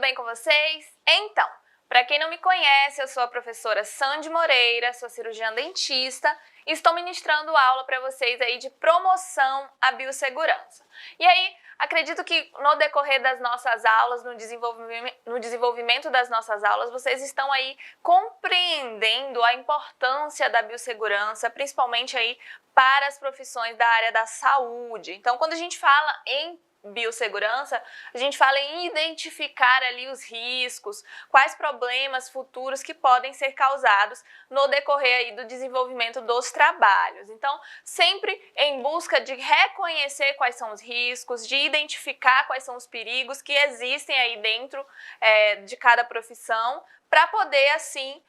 bem com vocês? Então, para quem não me conhece, eu sou a professora Sandy Moreira, sou cirurgiã dentista e estou ministrando aula para vocês aí de promoção à biossegurança. E aí, acredito que no decorrer das nossas aulas, no desenvolvimento das nossas aulas, vocês estão aí compreendendo a importância da biossegurança, principalmente aí para as profissões da área da saúde. Então, quando a gente fala em biossegurança, a gente fala em identificar ali os riscos, quais problemas futuros que podem ser causados no decorrer aí do desenvolvimento dos trabalhos. Então, sempre em busca de reconhecer quais são os riscos, de identificar quais são os perigos que existem aí dentro de cada profissão, para poder assim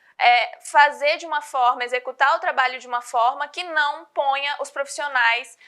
fazer de uma forma, executar o trabalho de uma forma que não ponha os profissionais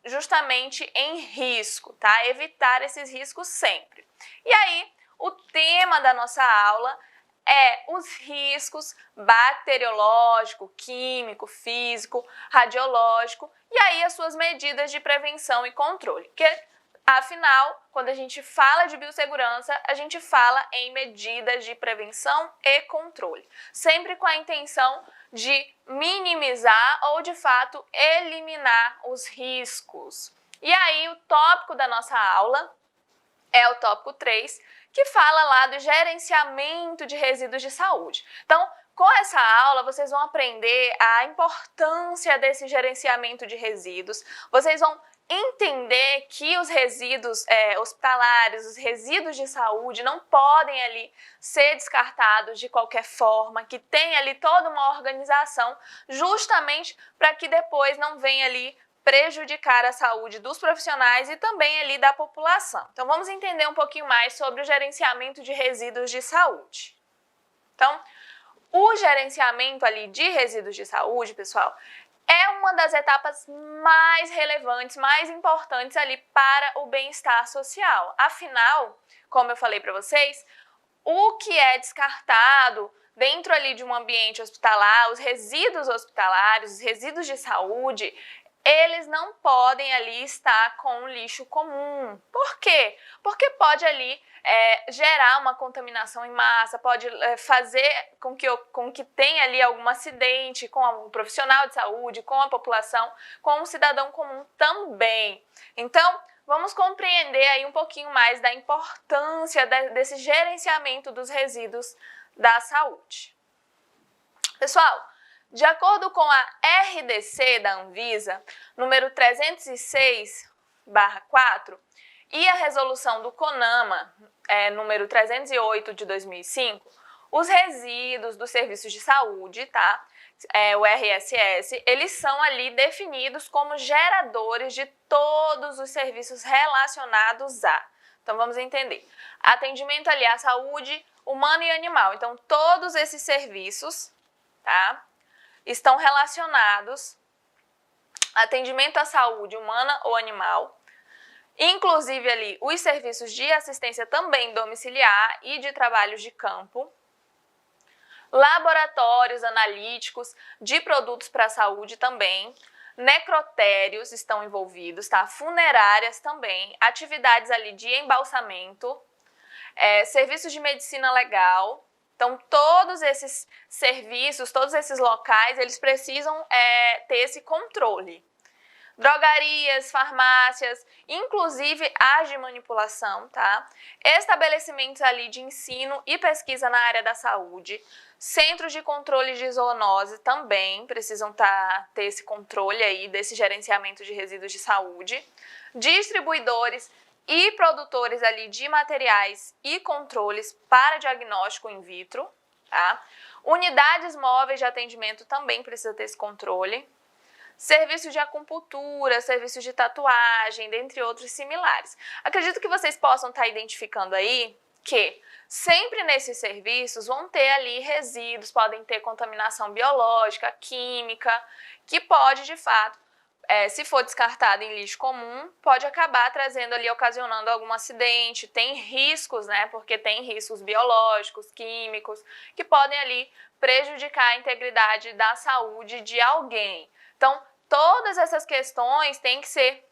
justamente em risco, tá? Evitar esses riscos sempre. E aí, o tema da nossa aula é os riscos bacteriológico, químico, físico, radiológico e aí as suas medidas de prevenção e controle. Porque, afinal, quando a gente fala de biossegurança, a gente fala em medidas de prevenção e controle, sempre com a intenção de minimizar ou, de fato, eliminar os riscos. E aí, o tópico da nossa aula é o tópico 3, que fala lá do gerenciamento de resíduos de saúde. Então, com essa aula, vocês vão aprender a importância desse gerenciamento de resíduos, vocês vão entender que os resíduos hospitalares, os resíduos de saúde não podem ali ser descartados de qualquer forma, que tem ali toda uma organização justamente para que depois não venha ali prejudicar a saúde dos profissionais e também ali da população. Então vamos entender um pouquinho mais sobre o gerenciamento de resíduos de saúde. Então, o gerenciamento ali de resíduos de saúde, pessoal, é uma das etapas mais relevantes, mais importantes ali para o bem-estar social. Afinal, como eu falei para vocês, o que é descartado dentro ali de um ambiente hospitalar, os resíduos hospitalares, os resíduos de saúde, eles não podem ali estar com o lixo comum. Por quê? Porque pode ali gerar uma contaminação em massa, pode fazer com que tenha ali algum acidente com um profissional de saúde, com a população, com o cidadão comum também. Então, vamos compreender aí um pouquinho mais da importância desse gerenciamento dos resíduos da saúde. Pessoal, de acordo com a RDC da Anvisa, número 306/4, e a resolução do CONAMA, número 308 de 2005, os resíduos dos serviços de saúde, tá? O RSS, eles são ali definidos como geradores de todos os serviços relacionados a. Então vamos entender. Atendimento ali à saúde humana e animal. Então todos esses serviços, tá, estão relacionados a atendimento à saúde humana ou animal, inclusive ali os serviços de assistência também domiciliar e de trabalhos de campo, laboratórios analíticos de produtos para a saúde também, necrotérios estão envolvidos, tá? Funerárias também, atividades ali de embalsamento, serviços de medicina legal. Então, todos esses serviços, todos esses locais, eles precisam ter esse controle. Drogarias, farmácias, inclusive as de manipulação, tá? Estabelecimentos ali de ensino e pesquisa na área da saúde, centros de controle de zoonose também precisam ter esse controle aí, desse gerenciamento de resíduos de saúde, distribuidores e produtores ali de materiais e controles para diagnóstico in vitro, tá? Unidades móveis de atendimento também precisa ter esse controle. Serviços de acupuntura, serviços de tatuagem, dentre outros similares. Acredito que vocês possam estar identificando aí que sempre nesses serviços vão ter ali resíduos, podem ter contaminação biológica, química, que pode de fato, se for descartado em lixo comum, pode acabar trazendo ali, ocasionando algum acidente. Tem riscos, né? Porque tem riscos biológicos, químicos, que podem ali prejudicar a integridade da saúde de alguém. Então, todas essas questões têm que ser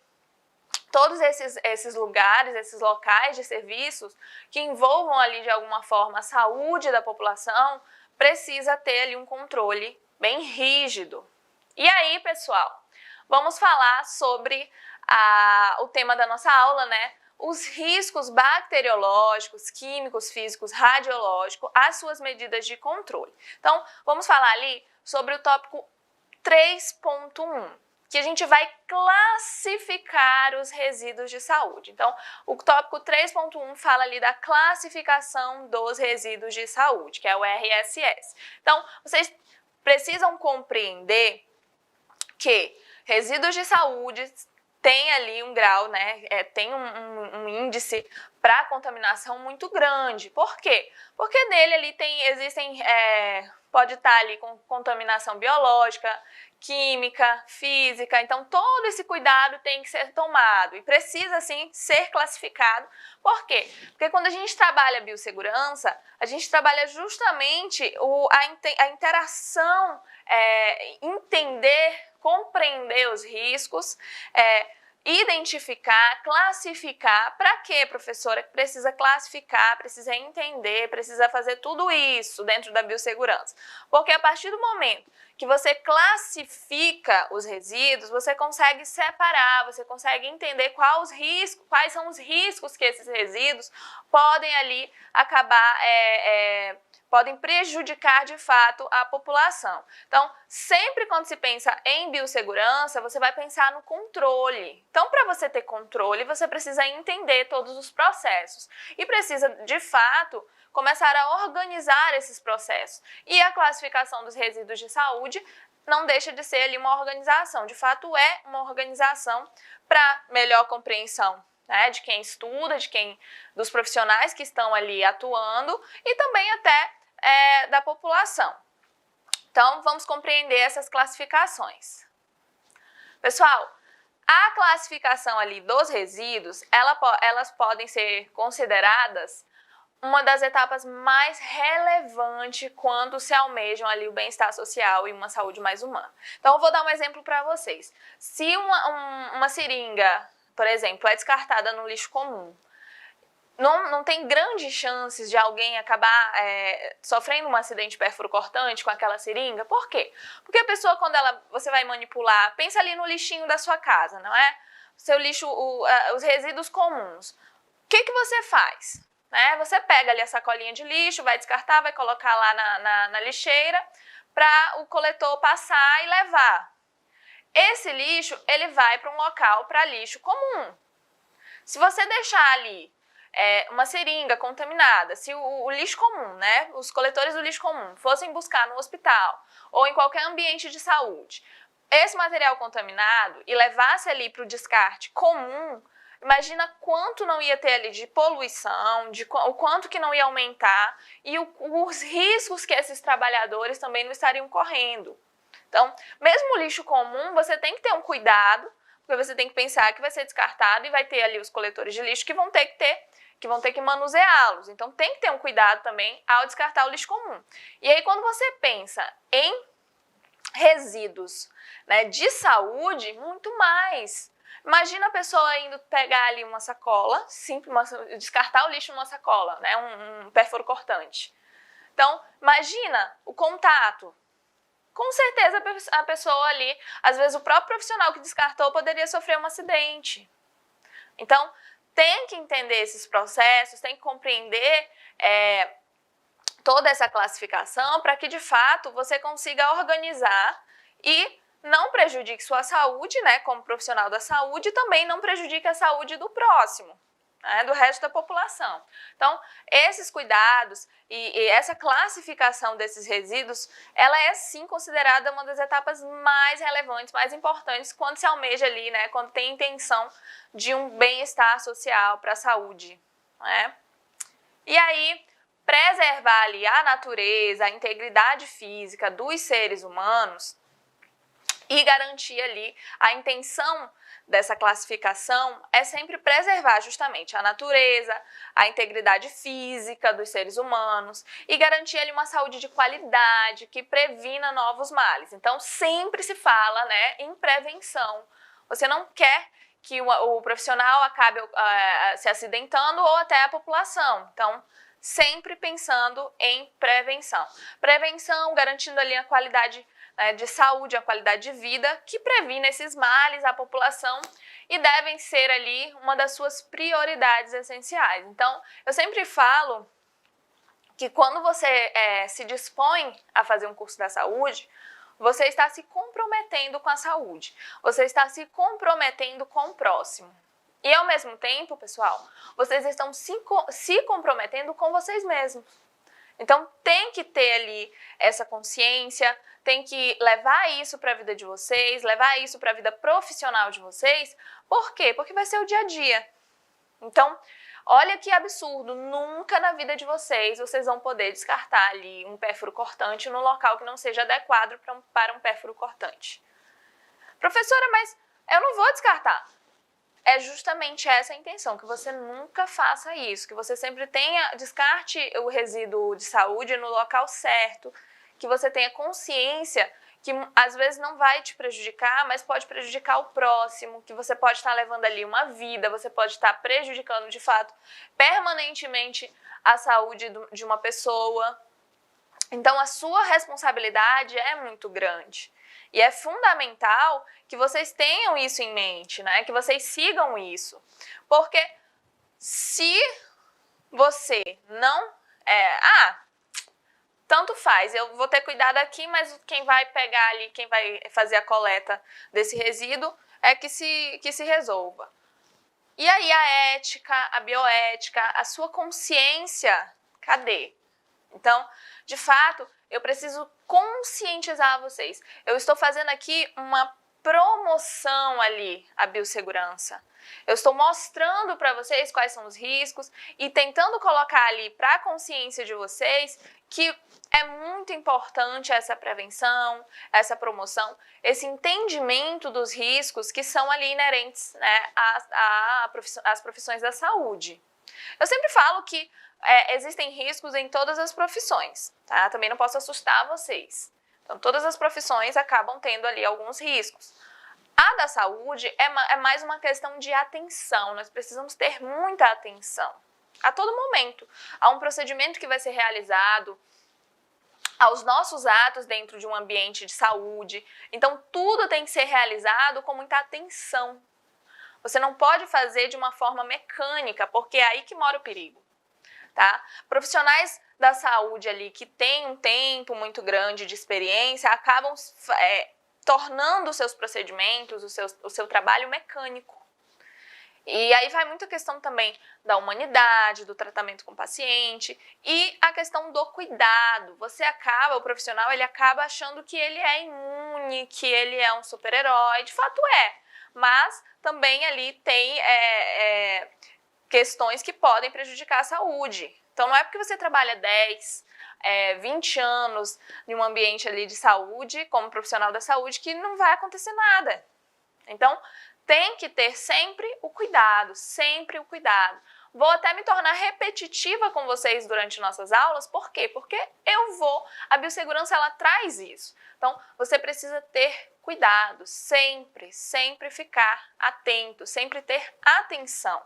todos esses lugares, esses locais de serviços que envolvam ali de alguma forma a saúde da população, precisa ter ali um controle bem rígido. E aí, pessoal, vamos falar sobre o tema da nossa aula, né? Os riscos bacteriológicos, químicos, físicos, radiológicos, as suas medidas de controle. Então, vamos falar ali sobre o tópico 3.1. que a gente vai classificar os resíduos de saúde. Então, o tópico 3.1 fala ali da classificação dos resíduos de saúde, que é o RSS. Então, vocês precisam compreender que resíduos de saúde tem ali um grau, né, tem um índice para contaminação muito grande. Por quê? Porque nele ali pode estar ali com contaminação biológica, química, física, então todo esse cuidado tem que ser tomado e precisa sim ser classificado. Por quê? Porque quando a gente trabalha biossegurança, a gente trabalha justamente a interação, entender, compreender os riscos, identificar, classificar. Para quê, professora? Precisa classificar, precisa entender, precisa fazer tudo isso dentro da biossegurança. Porque a partir do momento que você classifica os resíduos, você consegue separar, você consegue entender quais são os riscos que esses resíduos podem ali acabar podem prejudicar de fato a população. Então, sempre quando se pensa em biossegurança, você vai pensar no controle. Então, para você ter controle, você precisa entender todos os processos e precisa, de fato, começar a organizar esses processos. E a classificação dos resíduos de saúde não deixa de ser ali uma organização. De fato, é uma organização para melhor compreensão, né, de quem estuda, dos profissionais que estão ali atuando e também até da população. Então, vamos compreender essas classificações. Pessoal, a classificação ali dos resíduos, elas podem ser consideradas uma das etapas mais relevantes quando se almejam ali o bem-estar social e uma saúde mais humana. Então, eu vou dar um exemplo para vocês. Se uma seringa, por exemplo, é descartada no lixo comum, não tem grandes chances de alguém acabar sofrendo um acidente perfuro-cortante com aquela seringa. Por quê? Porque a pessoa, quando você vai manipular, pensa ali no lixinho da sua casa, não é? Seu lixo, os resíduos comuns. O que você faz? Né? Você pega ali a sacolinha de lixo, vai descartar, vai colocar lá na lixeira para o coletor passar e levar. Esse lixo, ele vai para um local para lixo comum. Se você deixar ali uma seringa contaminada, se o lixo comum, né, os coletores do lixo comum fossem buscar no hospital ou em qualquer ambiente de saúde esse material contaminado e levasse ali para o descarte comum, imagina quanto não ia ter ali de poluição, o quanto que não ia aumentar e os riscos que esses trabalhadores também não estariam correndo. Então, mesmo o lixo comum, você tem que ter um cuidado, porque você tem que pensar que vai ser descartado e vai ter ali os coletores de lixo que vão ter que manuseá-los. Então, tem que ter um cuidado também ao descartar o lixo comum. E aí, quando você pensa em resíduos, né, de saúde, muito mais. Imagina a pessoa indo pegar ali uma sacola, descartar o lixo numa sacola, né, um perfuro cortante. Então, imagina o contato. Com certeza a pessoa ali, às vezes o próprio profissional que descartou poderia sofrer um acidente. Então, tem que entender esses processos, tem que compreender toda essa classificação para que, de fato, você consiga organizar e não prejudique sua saúde, né, como profissional da saúde, e também não prejudique a saúde do próximo, né, do resto da população. Então, esses cuidados e essa classificação desses resíduos, ela é sim considerada uma das etapas mais relevantes, mais importantes quando se almeja ali, né, quando tem intenção de um bem-estar social para a saúde, né? E aí, preservar ali a natureza, a integridade física dos seres humanos e garantir ali a intenção dessa classificação é sempre preservar justamente a natureza, a integridade física dos seres humanos e garantir ali uma saúde de qualidade que previna novos males. Então, sempre se fala, né, em prevenção. Você não quer que o profissional acabe se acidentando ou até a população. Então, sempre pensando em prevenção. Prevenção, garantindo ali a qualidade de saúde, a qualidade de vida, que previne esses males à população e devem ser ali uma das suas prioridades essenciais. Então, eu sempre falo que quando você se dispõe a fazer um curso da saúde, você está se comprometendo com a saúde, você está se comprometendo com o próximo. E ao mesmo tempo, pessoal, vocês estão se comprometendo com vocês mesmos. Então tem que ter ali essa consciência, tem que levar isso para a vida de vocês, levar isso para a vida profissional de vocês. Por quê? Porque vai ser o dia a dia. Então, olha que absurdo, nunca na vida de vocês vão poder descartar ali um pérfuro cortante no local que não seja adequado para um pérfuro cortante. Professora, mas eu não vou descartar. É justamente essa a intenção, que você nunca faça isso, que você sempre descarte o resíduo de saúde no local certo, que você tenha consciência que às vezes não vai te prejudicar, mas pode prejudicar o próximo, que você pode estar levando ali uma vida, você pode estar prejudicando de fato permanentemente a saúde de uma pessoa. Então a sua responsabilidade é muito grande. E é fundamental que vocês tenham isso em mente, né? Que vocês sigam isso. Porque se você não... tanto faz, eu vou ter cuidado aqui, mas quem vai pegar ali, quem vai fazer a coleta desse resíduo é que se resolva. E aí a ética, a bioética, a sua consciência, cadê? Então, de fato, eu preciso conscientizar vocês. Eu estou fazendo aqui uma promoção ali à biossegurança. Eu estou mostrando para vocês quais são os riscos e tentando colocar ali para a consciência de vocês que é muito importante essa prevenção, essa promoção, esse entendimento dos riscos que são ali inerentes, né, às profissões da saúde. Eu sempre falo que existem riscos em todas as profissões, tá? Também não posso assustar vocês. Então, todas as profissões acabam tendo ali alguns riscos. A da saúde é mais uma questão de atenção, nós precisamos ter muita atenção a todo momento. Há um procedimento que vai ser realizado, aos nossos atos dentro de um ambiente de saúde. Então, tudo tem que ser realizado com muita atenção. Você não pode fazer de uma forma mecânica, porque é aí que mora o perigo. Tá? Profissionais da saúde ali que têm um tempo muito grande de experiência acabam tornando os seus procedimentos, o seu trabalho mecânico. E aí vai muito a questão também da humanidade, do tratamento com o paciente e a questão do cuidado. O profissional ele acaba achando que ele é imune, que ele é um super-herói, de fato mas também ali tem questões que podem prejudicar a saúde. Então não é porque você trabalha 10, 20 anos em um ambiente ali de saúde, como profissional da saúde, que não vai acontecer nada. Então tem que ter sempre o cuidado, sempre o cuidado. Vou até me tornar repetitiva com vocês durante nossas aulas, por quê? Porque a biossegurança ela traz isso. Então você precisa ter cuidado, sempre, sempre ficar atento, sempre ter atenção.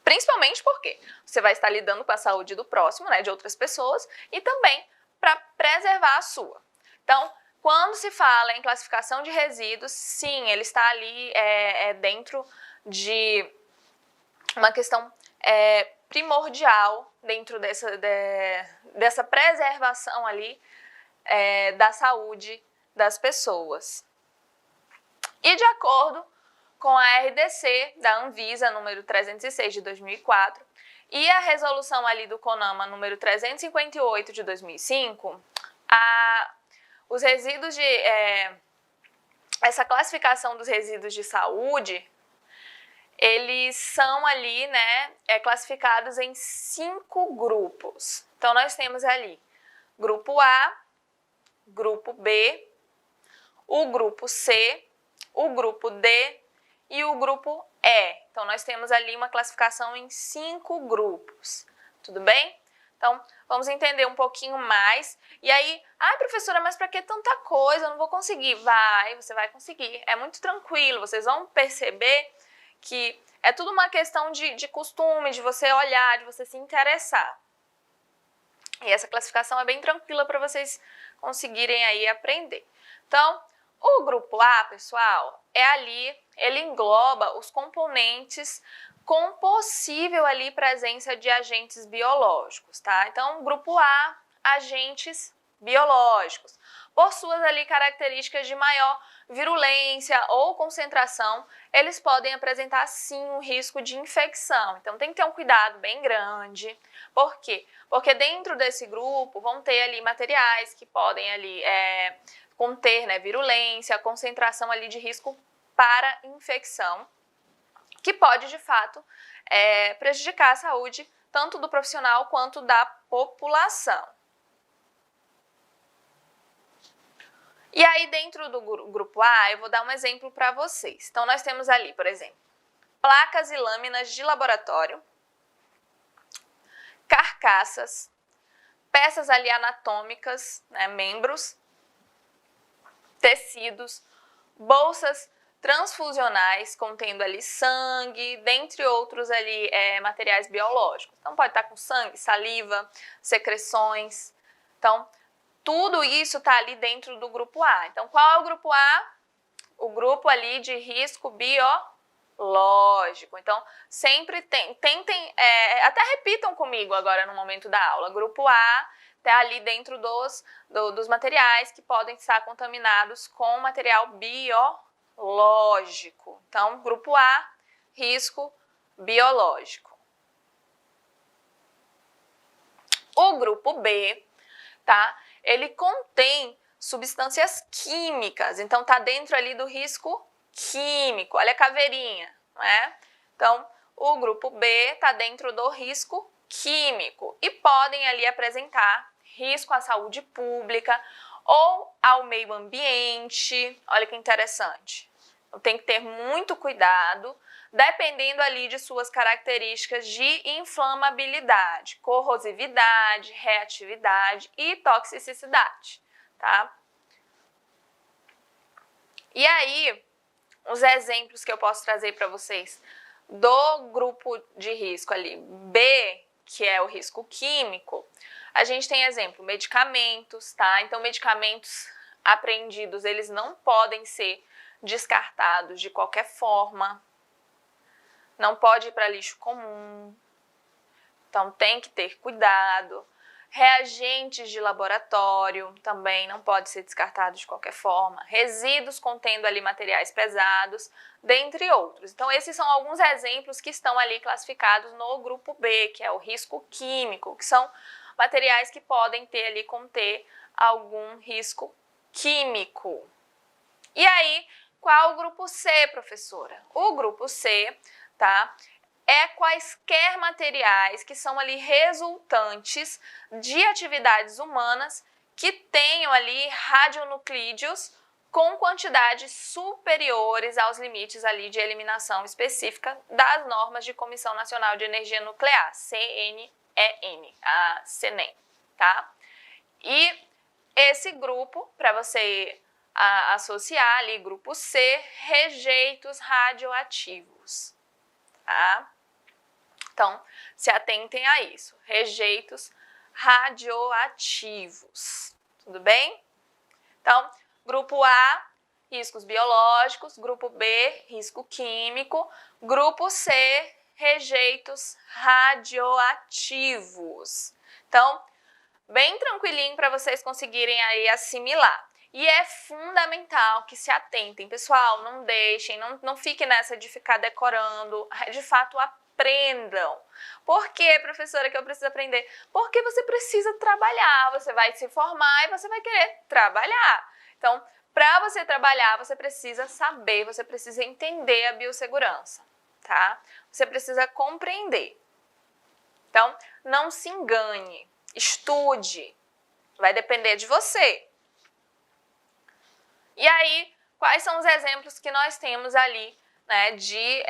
Principalmente porque você vai estar lidando com a saúde do próximo, né, de outras pessoas, e também para preservar a sua. Então, quando se fala em classificação de resíduos, sim, ele está ali dentro de uma questão primordial dentro dessa preservação ali da saúde das pessoas. E de acordo com a RDC da Anvisa, número 306 de 2004, e a resolução ali do CONAMA, número 358 de 2005, os resíduos essa classificação dos resíduos de saúde, eles são ali, né, classificados em 5 grupos. Então, nós temos ali grupo A, grupo B, o grupo C, o grupo D e o grupo E. Então, nós temos ali uma classificação em 5 grupos, tudo bem? Então, vamos entender um pouquinho mais. E aí, professora, mas para que tanta coisa? Eu não vou conseguir. Você vai conseguir. É muito tranquilo. Vocês vão perceber que é tudo uma questão de costume, de você olhar, de você se interessar. E essa classificação é bem tranquila para vocês conseguirem aí aprender. Então, o grupo A, pessoal, ele engloba os componentes com possível ali presença de agentes biológicos, tá? Então, grupo A, agentes biológicos. Por suas ali características de maior virulência ou concentração, eles podem apresentar sim um risco de infecção. Então, tem que ter um cuidado bem grande. Por quê? Porque dentro desse grupo vão ter ali materiais que podem ali conter, né, virulência, concentração ali de risco para infecção, que pode de fato prejudicar a saúde tanto do profissional quanto da população. E aí dentro do grupo A eu vou dar um exemplo para vocês. Então nós temos ali, por exemplo, placas e lâminas de laboratório, carcaças, peças ali anatômicas, né, membros, tecidos, bolsas transfusionais contendo ali sangue, dentre outros ali materiais biológicos. Então pode estar com sangue, saliva, secreções. Então tudo isso está ali dentro do grupo A. Então qual é o grupo A? O grupo ali de risco biológico. Então sempre tentem, até repitam comigo agora no momento da aula. Grupo A está ali dentro dos materiais que podem estar contaminados com material biológico. Então, grupo A, risco biológico. O grupo B, tá? Ele contém substâncias químicas, então tá dentro ali do risco químico. Olha a caveirinha, né? Então, o grupo B está dentro do risco químico e podem ali apresentar risco à saúde pública ou ao meio ambiente. Olha que interessante. Então, tem que ter muito cuidado, dependendo ali de suas características de inflamabilidade, corrosividade, reatividade e toxicidade, tá? E aí, os exemplos que eu posso trazer para vocês do grupo de risco ali B, que é o risco químico, a gente tem exemplo, medicamentos, tá? Então, medicamentos apreendidos, eles não podem ser descartados de qualquer forma, não pode ir para lixo comum, então tem que ter cuidado. Reagentes de laboratório também não pode ser descartado de qualquer forma. Resíduos contendo ali materiais pesados, dentre outros. Então esses são alguns exemplos que estão ali classificados no grupo B, que é o risco químico, que são materiais que podem ter ali, conter algum risco químico. E aí, qual o grupo C, professora? O grupo C, tá? É quaisquer materiais que são ali resultantes de atividades humanas que tenham ali radionuclídeos com quantidades superiores aos limites ali de eliminação específica das normas de Comissão Nacional de Energia Nuclear, CNEN, a CNEN, tá? E esse grupo, para você associar ali, grupo C, rejeitos radioativos, tá? Então, se atentem a isso, rejeitos radioativos, tudo bem? Então, grupo A, riscos biológicos, grupo B, risco químico, grupo C, rejeitos radioativos. Então, bem tranquilinho para vocês conseguirem aí assimilar. E é fundamental que se atentem, pessoal, não deixem, não fiquem nessa de ficar decorando, de fato aprendam. Por que, professora, que eu preciso aprender? Porque você precisa trabalhar, você vai se formar e você vai querer trabalhar. Então, para você trabalhar, você precisa saber, você precisa entender a biossegurança, tá? Você precisa compreender. Então, não se engane, estude, vai depender de você. E aí, quais são os exemplos que nós temos ali né, de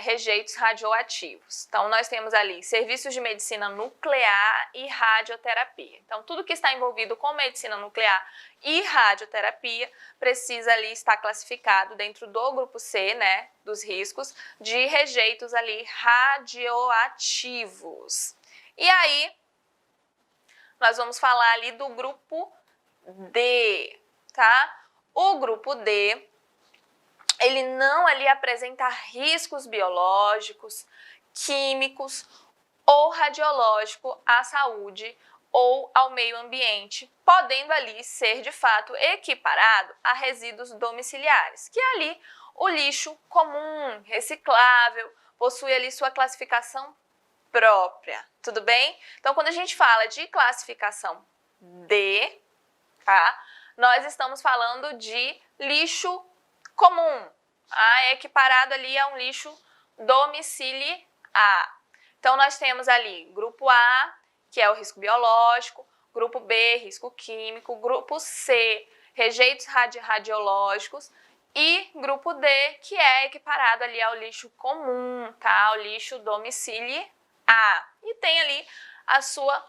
rejeitos radioativos. Então, nós temos ali serviços de medicina nuclear e radioterapia. Então, tudo que está envolvido com medicina nuclear e radioterapia precisa ali estar classificado dentro do grupo C, né, dos riscos de rejeitos ali radioativos. E aí, nós vamos falar ali do grupo D, tá? O grupo D, ele não ali apresenta riscos biológicos, químicos ou radiológicos à saúde ou ao meio ambiente, podendo ali ser de fato equiparado a resíduos domiciliares, que é ali o lixo comum, reciclável, possui ali sua classificação própria, tudo bem? Então, quando a gente fala de classificação D, tá? Nós estamos falando de lixo comum, é equiparado ali a um lixo domiciliar. Então, nós temos ali grupo A, que é o risco biológico, grupo B, risco químico, grupo C, rejeitos radiológicos, e grupo D, que é equiparado ali ao lixo comum, tá? Ao lixo domiciliar. E tem ali a sua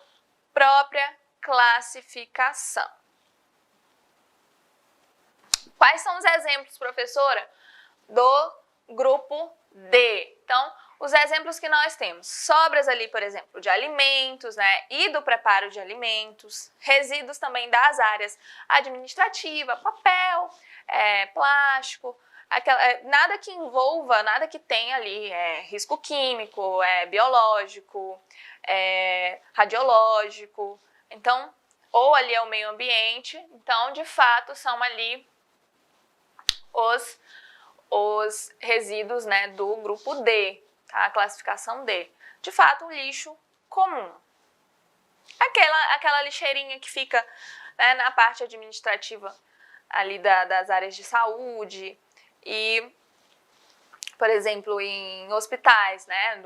própria classificação. Quais são os exemplos, professora, do grupo D? Então, os exemplos que nós temos, sobras ali, por exemplo, de alimentos, né, e do preparo de alimentos, resíduos também das áreas administrativa, papel, plástico, nada que envolva, nada que tenha ali risco químico, biológico, radiológico, então, ou ali é o meio ambiente, então, de fato, são ali os resíduos, né, do grupo D, tá? A classificação D. De fato, um lixo comum. Aquela lixeirinha que fica, né, na parte administrativa ali das áreas de saúde e, por exemplo, em hospitais, né,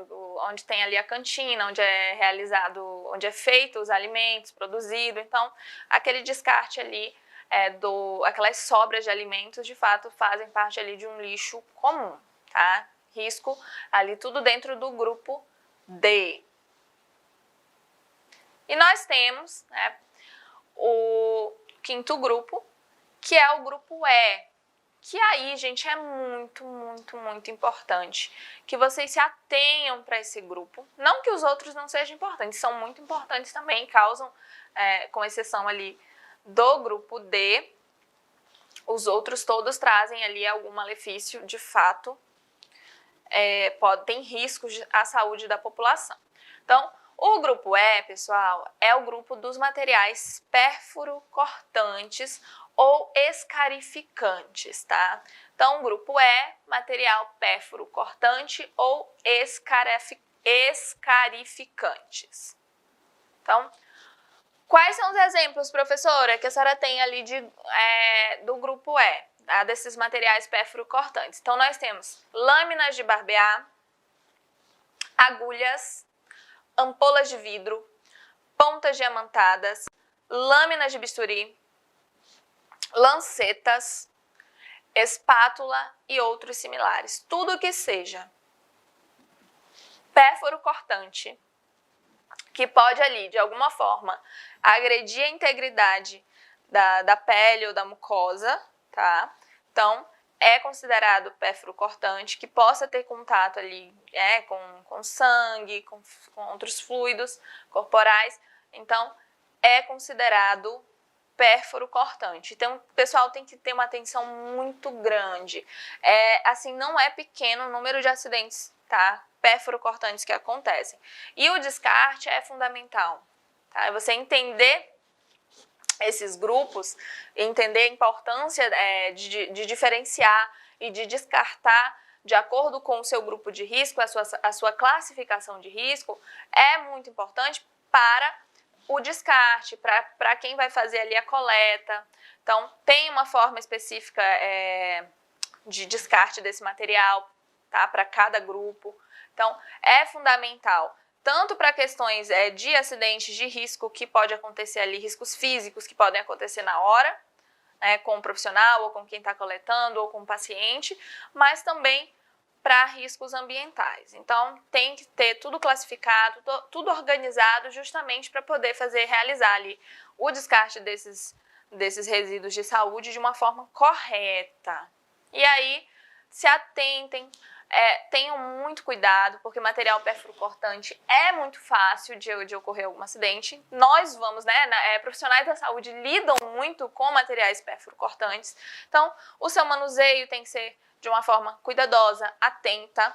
onde tem ali a cantina, onde é realizado, onde é feito os alimentos, produzido. Então, aquele descarte ali, aquelas sobras de alimentos, de fato, fazem parte ali de um lixo comum, tá? Risco ali, tudo dentro do grupo D. E nós temos, né, o quinto grupo, que é o grupo E, que aí, gente, é muito, muito, muito importante que vocês se atenham para esse grupo. Não que os outros não sejam importantes, são muito importantes também, causam, com exceção ali do grupo D, os outros todos trazem ali algum malefício, de fato, tem riscos à saúde da população. Então, o grupo E, pessoal, é o grupo dos materiais pérfuro-cortantes ou escarificantes, tá? Então, o grupo E, material pérfuro-cortante ou escarificantes. Então, quais são os exemplos, professora, que a senhora tem ali do grupo E, tá? Desses materiais pérfuro-cortantes? Então, nós temos lâminas de barbear, agulhas, ampolas de vidro, pontas diamantadas, lâminas de bisturi, lancetas, espátula e outros similares. Tudo que seja pérfuro cortante, que pode ali, de alguma forma, agredir a integridade da pele ou da mucosa, tá? Então, é considerado pérfuro cortante, que possa ter contato ali com sangue, com outros fluidos corporais. Então, é considerado pérfuro cortante. Então, o pessoal tem que ter uma atenção muito grande. Assim, não é pequeno o número de acidentes, tá? Pérfuro cortantes que acontecem. E o descarte é fundamental, tá? Você entender esses grupos, entender a importância de diferenciar e de descartar de acordo com o seu grupo de risco, a sua classificação de risco, é muito importante para o descarte, para quem vai fazer ali a coleta. Então, tem uma forma específica de descarte desse material, tá? Para cada grupo. Então, é fundamental, tanto para questões de acidentes de risco que pode acontecer ali, riscos físicos que podem acontecer na hora, né, com o profissional, ou com quem está coletando, ou com o paciente, mas também para riscos ambientais. Então, tem que ter tudo classificado, tudo organizado, justamente para poder realizar ali o descarte desses resíduos de saúde de uma forma correta. E aí, se atentem, tenham muito cuidado, porque material perfluorocortante é muito fácil de ocorrer algum acidente. Nós vamos, profissionais da saúde lidam muito com materiais perfluorocortantes, então o seu manuseio tem que ser de uma forma cuidadosa, atenta,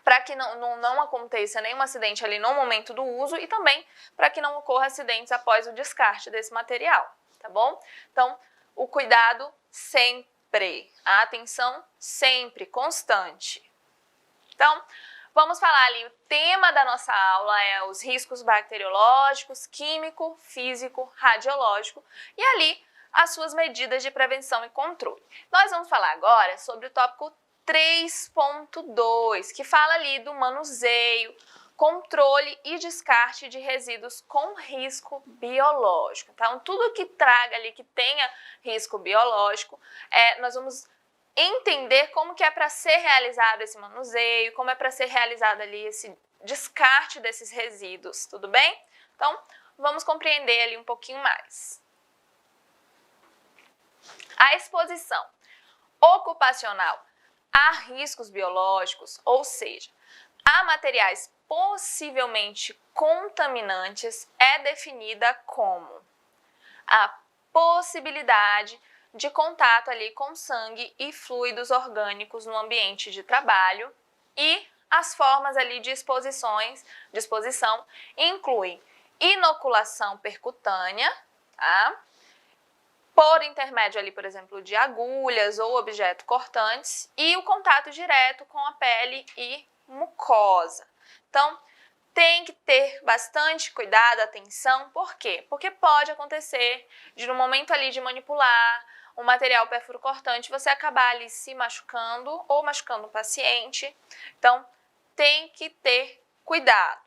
para que não aconteça nenhum acidente ali no momento do uso e também para que não ocorra acidentes após o descarte desse material, tá bom? Então, o cuidado sempre, a atenção sempre, constante. Então, vamos falar ali, o tema da nossa aula é os riscos bacteriológicos, químico, físico, radiológico e ali as suas medidas de prevenção e controle. Nós vamos falar agora sobre o tópico 3.2, que fala ali do manuseio, controle e descarte de resíduos com risco biológico. Então, tudo que traga ali, que tenha risco biológico, nós vamos entender como que é para ser realizado esse manuseio, como é para ser realizado ali esse descarte desses resíduos, tudo bem? Então, vamos compreender ali um pouquinho mais. A exposição ocupacional a riscos biológicos, ou seja, a materiais possivelmente contaminantes, é definida como a possibilidade de contato ali com sangue e fluidos orgânicos no ambiente de trabalho, e as formas ali de exposição incluem inoculação percutânea, tá? Por intermédio ali, por exemplo, de agulhas ou objetos cortantes, e o contato direto com a pele e mucosa. Então, tem que ter bastante cuidado, atenção, por quê? Porque pode acontecer de no momento ali de manipular um material perfluorocortante, você acabar ali se machucando ou machucando o paciente. Então, tem que ter cuidado.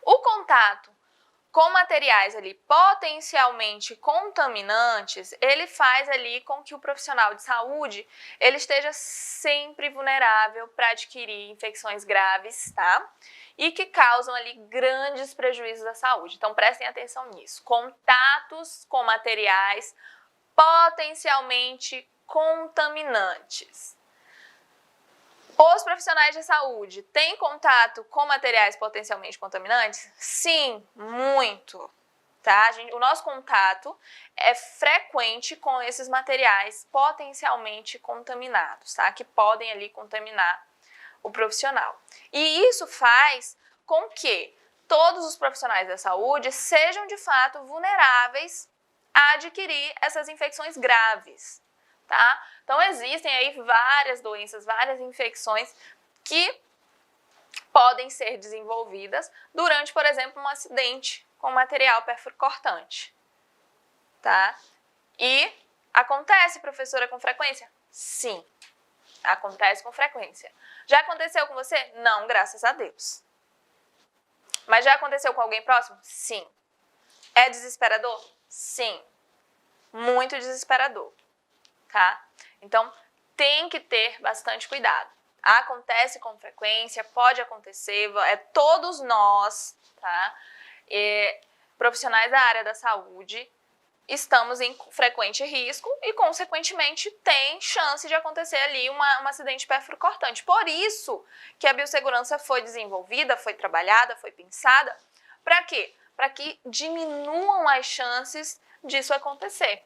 O contato com materiais ali potencialmente contaminantes, ele faz ali com que o profissional de saúde ele esteja sempre vulnerável para adquirir infecções graves, tá? E que causam ali grandes prejuízos à saúde. Então prestem atenção nisso. Contatos com materiais potencialmente contaminantes. Os profissionais de saúde têm contato com materiais potencialmente contaminantes? Sim, muito. Tá? O nosso contato é frequente com esses materiais potencialmente contaminados, tá? Que podem ali contaminar o profissional. E isso faz com que todos os profissionais da saúde sejam de fato vulneráveis a adquirir essas infecções graves. Tá? Então existem aí várias doenças, várias infecções que podem ser desenvolvidas durante, por exemplo, um acidente com material perfluorocortante. Tá? E acontece, professora, com frequência? Sim, acontece com frequência. Já aconteceu com você? Não, graças a Deus. Mas já aconteceu com alguém próximo? Sim. É desesperador? Sim. Muito desesperador. Tá? Então, tem que ter bastante cuidado. Acontece com frequência, pode acontecer, todos nós, tá? Profissionais da área da saúde, estamos em frequente risco e, consequentemente, tem chance de acontecer ali um acidente perfluorocortante. Por isso que a biossegurança foi desenvolvida, foi trabalhada, foi pensada, para quê? Para que diminuam as chances disso acontecer.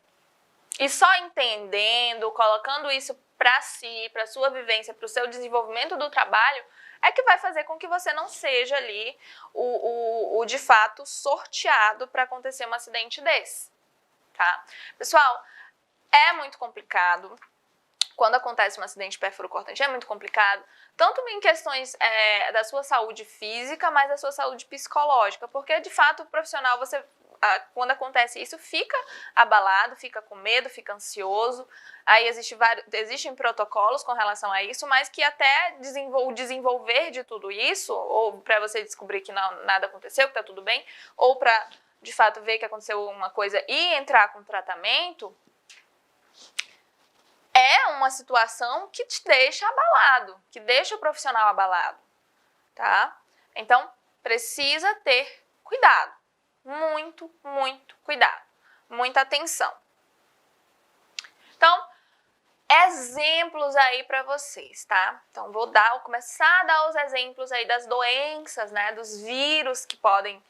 E só entendendo, colocando isso para si, para sua vivência, para o seu desenvolvimento do trabalho, é que vai fazer com que você não seja ali o de fato sorteado para acontecer um acidente desse, tá? Pessoal, é muito complicado. Quando acontece um acidente perfluorocortante é muito complicado, tanto em questões da sua saúde física, mas da sua saúde psicológica, porque de fato o profissional, quando acontece isso, fica abalado, fica com medo, fica ansioso. Aí existem protocolos com relação a isso, mas que até o desenvolver de tudo isso, ou para você descobrir que nada aconteceu, que está tudo bem, ou para de fato ver que aconteceu uma coisa e entrar com tratamento, é uma situação que te deixa abalado, que deixa o profissional abalado, tá? Então, precisa ter cuidado, muito, muito cuidado, muita atenção. Então, exemplos aí para vocês, tá? Então, vou começar a dar os exemplos aí das doenças, né, dos vírus que podem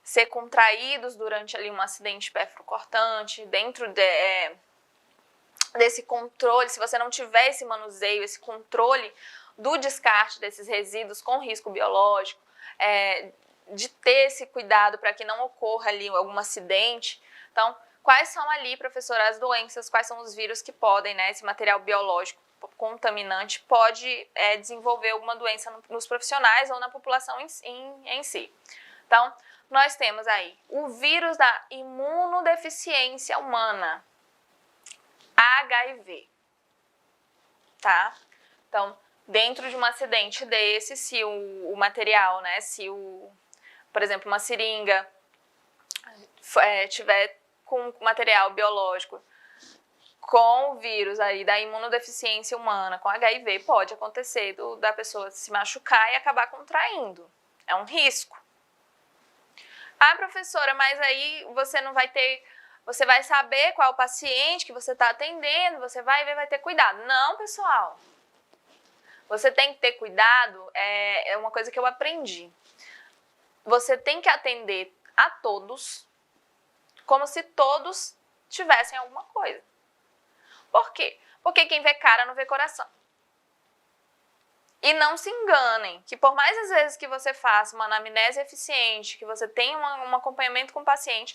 ser contraídos durante ali um acidente perfuro-cortante, dentro desse controle. Se você não tiver esse manuseio, esse controle do descarte desses resíduos com risco biológico, de ter esse cuidado para que não ocorra ali algum acidente. Então, quais são ali, professora, as doenças, quais são os vírus que podem, né, esse material biológico contaminante pode desenvolver alguma doença nos profissionais ou na população em si. Então, nós temos aí o vírus da imunodeficiência humana, HIV, tá? Então, dentro de um acidente desse, se o material, né, por exemplo, uma seringa tiver com material biológico com o vírus aí da imunodeficiência humana, com HIV, pode acontecer da pessoa se machucar e acabar contraindo. É um risco. Ah, professora, mas aí você não vai ter... Você vai saber qual é o paciente que você está atendendo, você vai ver, vai ter cuidado. Não, pessoal. Você tem que ter cuidado, é uma coisa que eu aprendi. Você tem que atender a todos como se todos tivessem alguma coisa. Por quê? Porque quem vê cara não vê coração. E não se enganem, que por mais às vezes que você faça uma anamnese eficiente, que você tenha um acompanhamento com o paciente,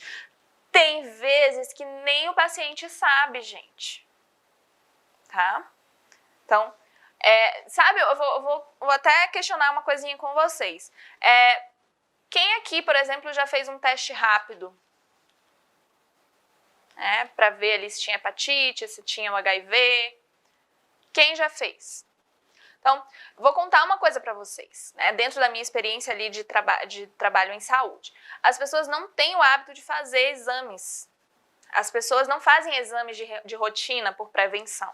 tem vezes que nem o paciente sabe, gente. Tá? Então, sabe, eu vou até questionar uma coisinha com vocês. Quem aqui, por exemplo, já fez um teste rápido? Para ver ali se tinha hepatite, se tinha o HIV. Quem já fez? Então, vou contar uma coisa para vocês, né? Dentro da minha experiência ali de trabalho em saúde. As pessoas não têm o hábito de fazer exames. As pessoas não fazem exames de rotina por prevenção.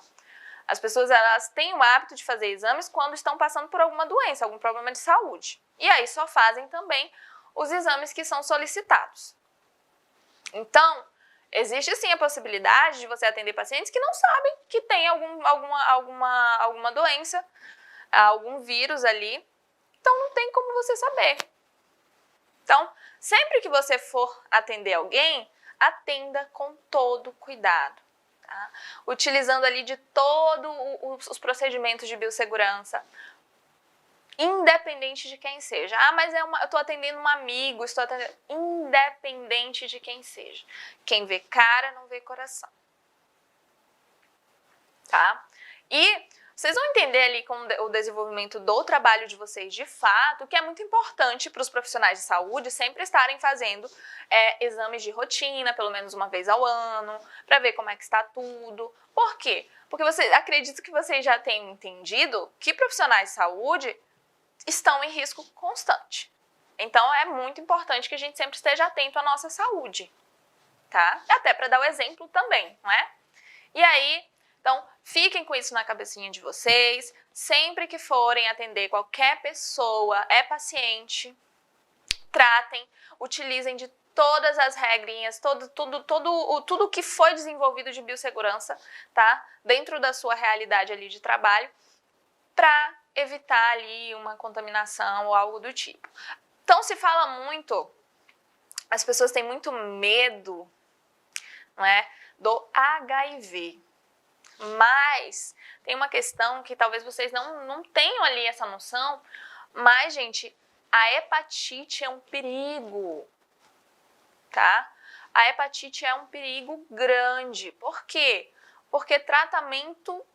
As pessoas, elas têm o hábito de fazer exames quando estão passando por alguma doença, algum problema de saúde. E aí só fazem também os exames que são solicitados. Então, existe sim a possibilidade de você atender pacientes que não sabem que tem alguma doença, algum vírus ali, então não tem como você saber. Então, sempre que você for atender alguém, atenda com todo cuidado, tá? Utilizando ali de todos os procedimentos de biossegurança, independente de quem seja. Ah, mas eu estou atendendo um amigo, independente de quem seja. Quem vê cara não vê coração. Tá? E vocês vão entender ali com o desenvolvimento do trabalho de vocês de fato, que é muito importante para os profissionais de saúde sempre estarem fazendo exames de rotina, pelo menos uma vez ao ano, para ver como é que está tudo. Por quê? Porque acredito que vocês já tenham entendido que profissionais de saúde estão em risco constante. Então, é muito importante que a gente sempre esteja atento à nossa saúde, tá? Até para dar o exemplo também, não é? E aí, então, fiquem com isso na cabecinha de vocês. Sempre que forem atender qualquer pessoa, paciente, tratem, utilizem de todas as regrinhas, tudo que foi desenvolvido de biossegurança, tá? Dentro da sua realidade ali de trabalho, para evitar ali uma contaminação ou algo do tipo. Então, se fala muito, as pessoas têm muito medo, não é, do HIV. Mas tem uma questão que talvez vocês não tenham ali essa noção, mas, gente, a hepatite é um perigo, tá? A hepatite é um perigo grande. Por quê? Porque tratamento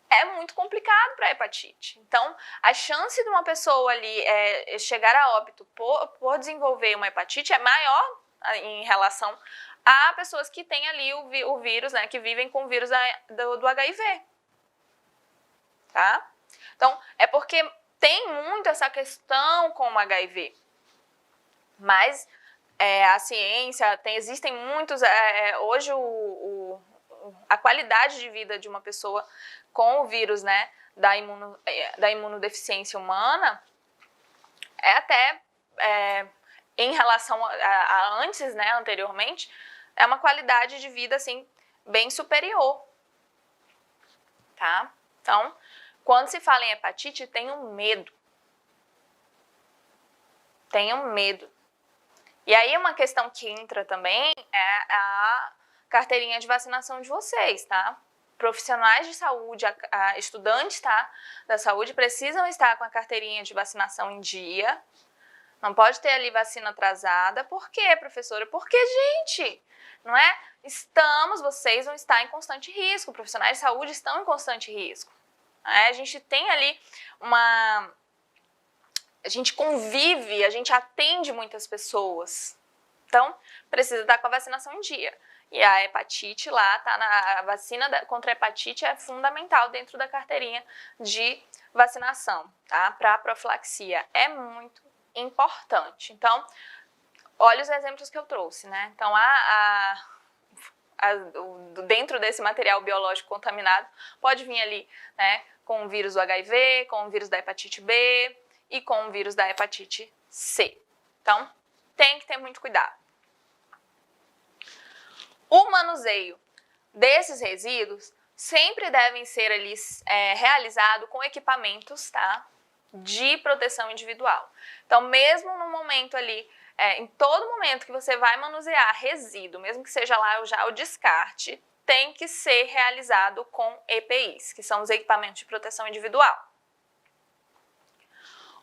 é muito complicado para a hepatite. Então, a chance de uma pessoa ali chegar a óbito por desenvolver uma hepatite é maior em relação a pessoas que têm ali o vírus, né, que vivem com o vírus do HIV. Tá? Então, é porque tem muito essa questão com o HIV. Mas a ciência, existem muitos... hoje o a qualidade de vida de uma pessoa com o vírus, né, da imunodeficiência humana é até, em relação a antes, né, anteriormente, é uma qualidade de vida, assim, bem superior, tá? Então, quando se fala em hepatite, tenham medo. Tenham medo. E aí uma questão que entra também é a carteirinha de vacinação de vocês, tá? Profissionais de saúde, estudantes, tá, da saúde precisam estar com a carteirinha de vacinação em dia. Não pode ter ali vacina atrasada. Por quê, professora? Porque, gente, não é? Vocês vão estar em constante risco. Profissionais de saúde estão em constante risco. A gente tem ali a gente convive, a gente atende muitas pessoas. Então, precisa estar com a vacinação em dia. E a hepatite lá, tá? A vacina contra a hepatite é fundamental dentro da carteirinha de vacinação, tá? Para profilaxia. É muito importante. Então, olha os exemplos que eu trouxe, né? Então, dentro desse material biológico contaminado, pode vir ali, né, com o vírus do HIV, com o vírus da hepatite B e com o vírus da hepatite C. Então, tem que ter muito cuidado. O manuseio desses resíduos sempre devem ser ali realizado com equipamentos, tá, de proteção individual. Então, mesmo no momento ali, em todo momento que você vai manusear resíduo, mesmo que seja lá já o descarte, tem que ser realizado com EPIs, que são os equipamentos de proteção individual.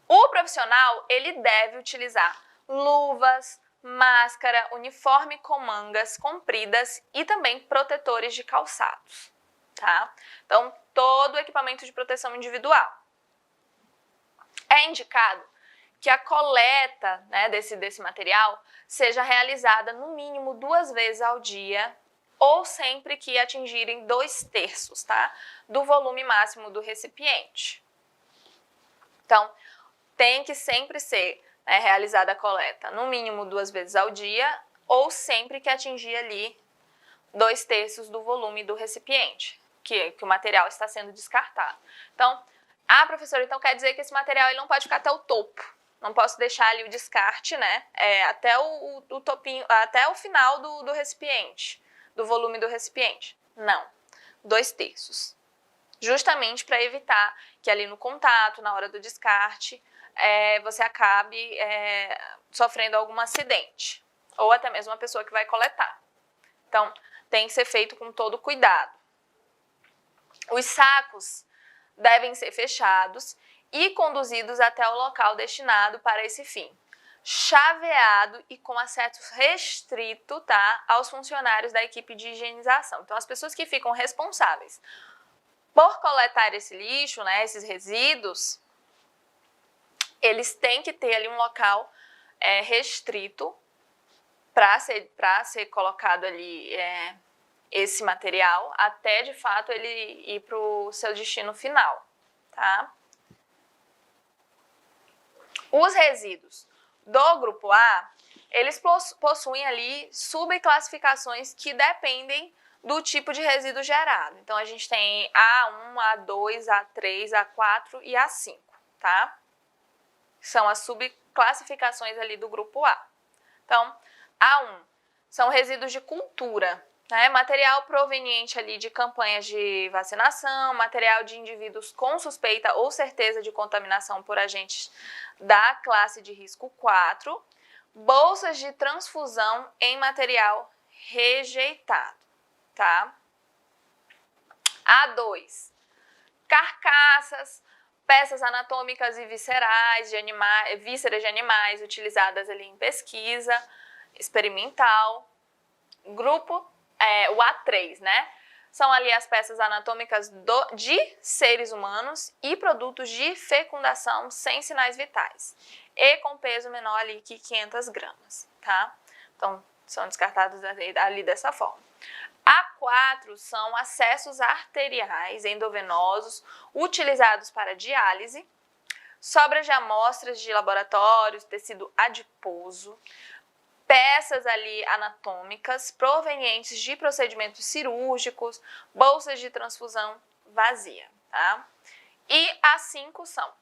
O profissional, ele deve utilizar luvas, máscara, uniforme com mangas compridas e também protetores de calçados, tá? Então, todo o equipamento de proteção individual. É indicado que a coleta, né, desse material seja realizada no mínimo 2 vezes ao dia ou sempre que atingirem 2/3, tá, do volume máximo do recipiente. Então, tem que sempre ser, né, realizada a coleta no mínimo 2 vezes ao dia ou sempre que atingir ali 2/3 do volume do recipiente, que o material está sendo descartado. Então, professora, então quer dizer que esse material ele não pode ficar até o topo. Não posso deixar ali o descarte, né, até o topinho, até o final do recipiente, do volume do recipiente. Não, 2/3. Justamente para evitar que ali no contato, na hora do descarte, você acabe sofrendo algum acidente, ou até mesmo a pessoa que vai coletar. Então, tem que ser feito com todo cuidado. Os sacos devem ser fechados e conduzidos até o local destinado para esse fim, chaveado e com acesso restrito, tá, aos funcionários da equipe de higienização. Então, as pessoas que ficam responsáveis por coletar esse lixo, né, esses resíduos, eles têm que ter ali um local restrito para ser colocado ali esse material até de fato ele ir para o seu destino final, tá? Os resíduos do grupo A, eles possuem ali subclassificações que dependem do tipo de resíduo gerado. Então, a gente tem A1, A2, A3, A4 e A5, tá? São as subclassificações ali do grupo A. Então, A1 são resíduos de cultura, né? Material proveniente ali de campanhas de vacinação, material de indivíduos com suspeita ou certeza de contaminação por agentes da classe de risco 4, bolsas de transfusão em material rejeitado, tá? A2, carcaças, peças anatômicas e viscerais vísceras de animais utilizadas ali em pesquisa experimental. Grupo, o A3, né? São ali as peças anatômicas de seres humanos e produtos de fecundação sem sinais vitais e com peso menor ali que 500 gramas, tá? Então, são descartados ali dessa forma. A4 são acessos arteriais endovenosos utilizados para diálise, sobras de amostras de laboratórios, tecido adiposo, peças ali anatômicas provenientes de procedimentos cirúrgicos, bolsas de transfusão vazia, tá? E as 5 são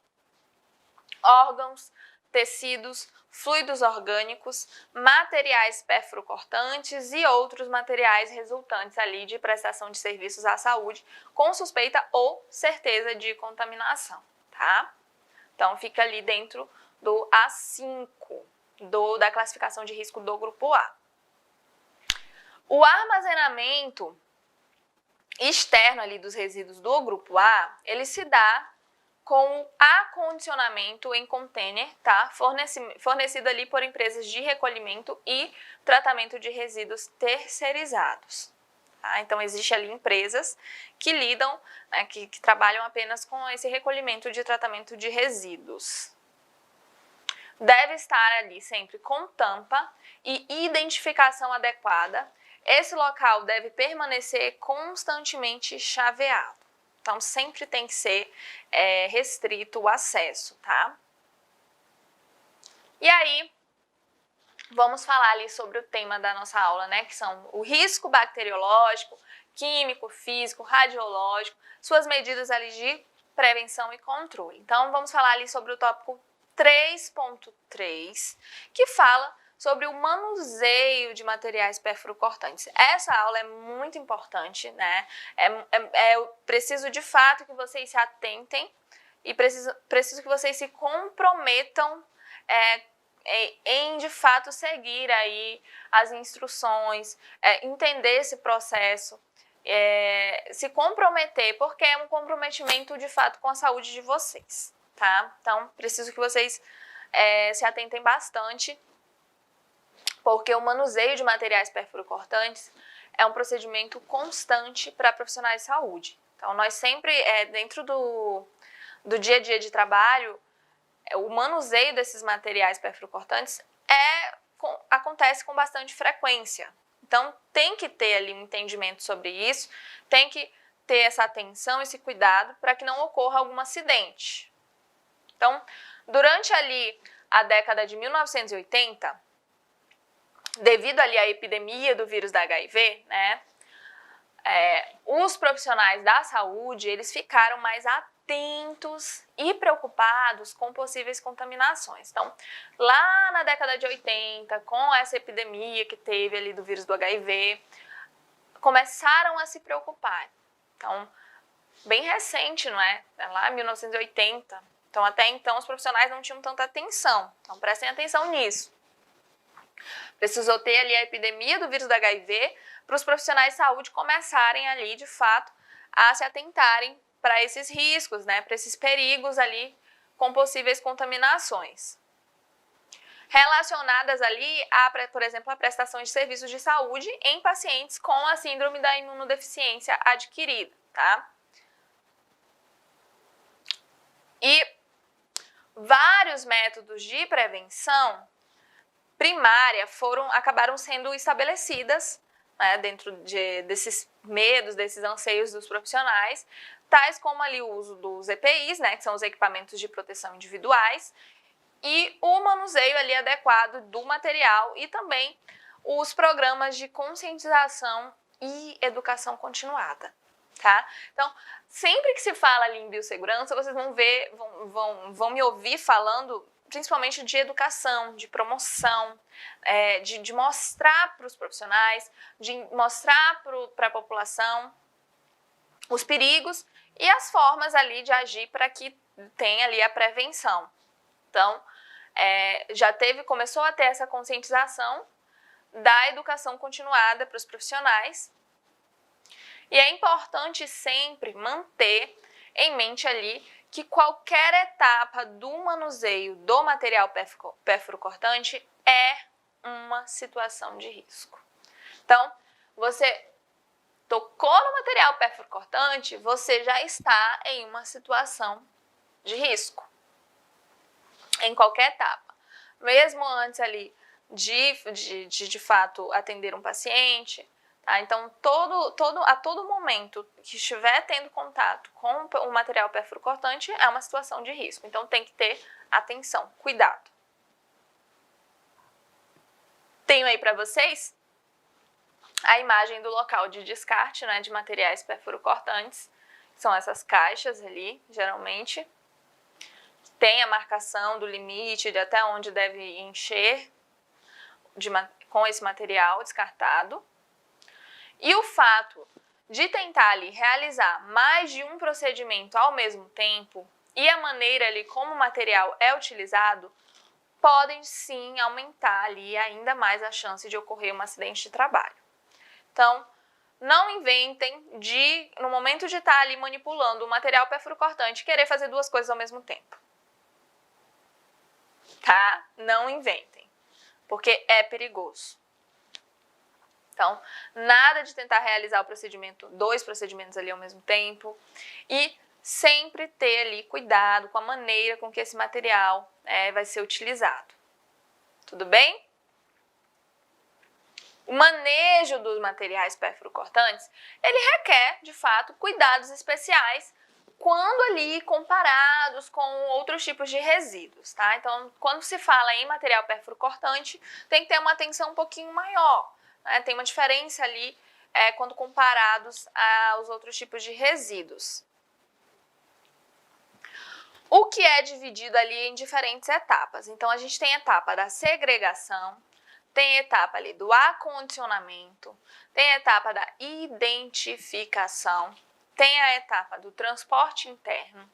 órgãos, tecidos, fluidos orgânicos, materiais perfurocortantes e outros materiais resultantes ali de prestação de serviços à saúde com suspeita ou certeza de contaminação, tá? Então fica ali dentro do A5 da classificação de risco do grupo A. O armazenamento externo ali dos resíduos do grupo A, ele se dá com o acondicionamento em container, tá? Fornecido ali por empresas de recolhimento e tratamento de resíduos terceirizados. Tá? Então, existe ali empresas que lidam, né, que trabalham apenas com esse recolhimento de tratamento de resíduos. Deve estar ali sempre com tampa e identificação adequada. Esse local deve permanecer constantemente chaveado. Então, sempre tem que ser restrito o acesso, tá? E aí, vamos falar ali sobre o tema da nossa aula, né? Que são o risco bacteriológico, químico, físico, radiológico, suas medidas ali de prevenção e controle. Então, vamos falar ali sobre o tópico 3.3, que fala sobre o manuseio de materiais perfurocortantes. Essa aula é muito importante, né? Eu preciso de fato que vocês se atentem e preciso que vocês se comprometam em de fato seguir aí as instruções, entender esse processo, se comprometer, porque é um comprometimento de fato com a saúde de vocês, tá? Então, preciso que vocês se atentem bastante, porque o manuseio de materiais perfurocortantes é um procedimento constante para profissionais de saúde. Então, nós sempre, dentro do dia a dia de trabalho, o manuseio desses materiais perfurocortantes acontece com bastante frequência. Então, tem que ter ali um entendimento sobre isso, tem que ter essa atenção, esse cuidado para que não ocorra algum acidente. Então, durante ali a década de 1980, devido ali à epidemia do vírus da HIV, né, os profissionais da saúde, eles ficaram mais atentos e preocupados com possíveis contaminações. Então, lá na década de 80, com essa epidemia que teve ali do vírus do HIV, começaram a se preocupar. Então, bem recente, não é? Lá em 1980. Então, até então, os profissionais não tinham tanta atenção. Então, prestem atenção nisso. Precisou ter ali a epidemia do vírus do HIV para os profissionais de saúde começarem ali, de fato, a se atentarem para esses riscos, né, para esses perigos ali com possíveis contaminações. Relacionadas ali, por exemplo, a prestação de serviços de saúde em pacientes com a síndrome da imunodeficiência adquirida, tá? E vários métodos de prevenção primária acabaram sendo estabelecidas, né, dentro desses medos, desses anseios dos profissionais, tais como ali o uso dos EPIs, né, que são os equipamentos de proteção individuais, e o manuseio ali adequado do material e também os programas de conscientização e educação continuada, tá? Então, sempre que se fala ali em biossegurança, vocês vão me ouvir falando principalmente de educação, de promoção, de mostrar para os profissionais, de mostrar para a população os perigos e as formas ali de agir para que tenha ali a prevenção. Então, começou a ter essa conscientização da educação continuada para os profissionais. E é importante sempre manter em mente ali que qualquer etapa do manuseio do material perfurocortante é uma situação de risco. Então, você tocou no material perfurocortante, você já está em uma situação de risco. Em qualquer etapa. Mesmo antes ali de fato atender um paciente, tá? Então a todo momento que estiver tendo contato com o material perfurocortante é uma situação de risco. Então tem que ter atenção, cuidado. Tenho aí para vocês a imagem do local de descarte, né, de materiais perfurocortantes. São essas caixas ali, geralmente. Tem a marcação do limite de até onde deve encher com esse material descartado. E o fato de tentar ali realizar mais de um procedimento ao mesmo tempo e a maneira ali como o material é utilizado podem sim aumentar ali ainda mais a chance de ocorrer um acidente de trabalho. Então, não inventem de, no momento de estar ali manipulando o material perfurocortante, querer fazer duas coisas ao mesmo tempo. Tá? Não inventem, porque é perigoso. Então, nada de tentar realizar o procedimento, dois procedimentos ali ao mesmo tempo, e sempre ter ali cuidado com a maneira com que esse material vai ser utilizado. Tudo bem? O manejo dos materiais perfurocortantes, ele requer, de fato, cuidados especiais quando ali comparados com outros tipos de resíduos, tá? Então, quando se fala em material perfurocortante, tem que ter uma atenção um pouquinho maior, né? Tem uma diferença ali quando comparados aos outros tipos de resíduos. O que é dividido ali em diferentes etapas. Então, a gente tem a etapa da segregação, tem a etapa ali do acondicionamento, tem a etapa da identificação, tem a etapa do transporte interno